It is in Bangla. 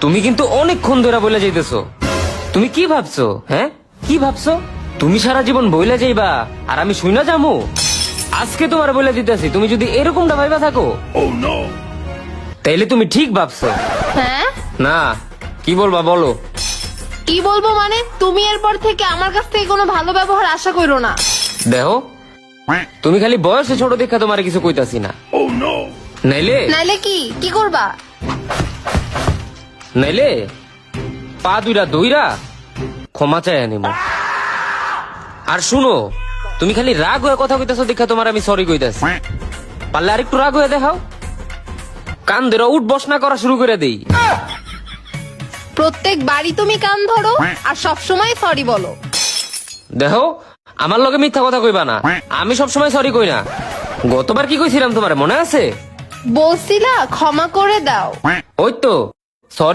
তুমি কিন্তু অনেকক্ষণ ধরে বলে যাইতেছো। তুমি কি ভাবছো? হ্যাঁ, কি ভাবছো? তুমি সারা জীবন বইলা যাইবা আর আমি শুই না যামু? আজকে তোমার বলে দিতেছি, তুমি যদি এরকমটা ভাইবা থাকো তাইলে তুমি ঠিক ভাবছো। হ্যাঁ, না, কি বলবা বলো। কি বলবো মানে? তুমি এরপর থেকে আমার কাছ থেকে কোনো ভালো ব্যবহার আশা করো না। দেখো, তুমি খালি বয়সে ছোট দেখা তোমার কিছু কইতাছি না। নাইলে নাইলে কি কি করবা? নাইলে পা দুইরা দইরা ক্ষমা চাই আনিব। আর শুনো, তুমি খালি রাগ হয়ে কথা কইতাছো দেখা তোমার আমি সরি কইতাছি। পারলে আর একটু রাগ হয়ে দেখাও, কান ধরে উঠ বস না করা শুরু করে দেই। প্রত্যেক বাড়ি তুমি কান ধরো আর সব সময় সরি বলো। দেখো, আমার লগে মিথ্যা কথা কইবা না, আমি সবসময় সরি কই না। গতবার কি কইছিলাম তোমার মনে আছে? বলছিলা ক্ষমা করে দাও। ওই তো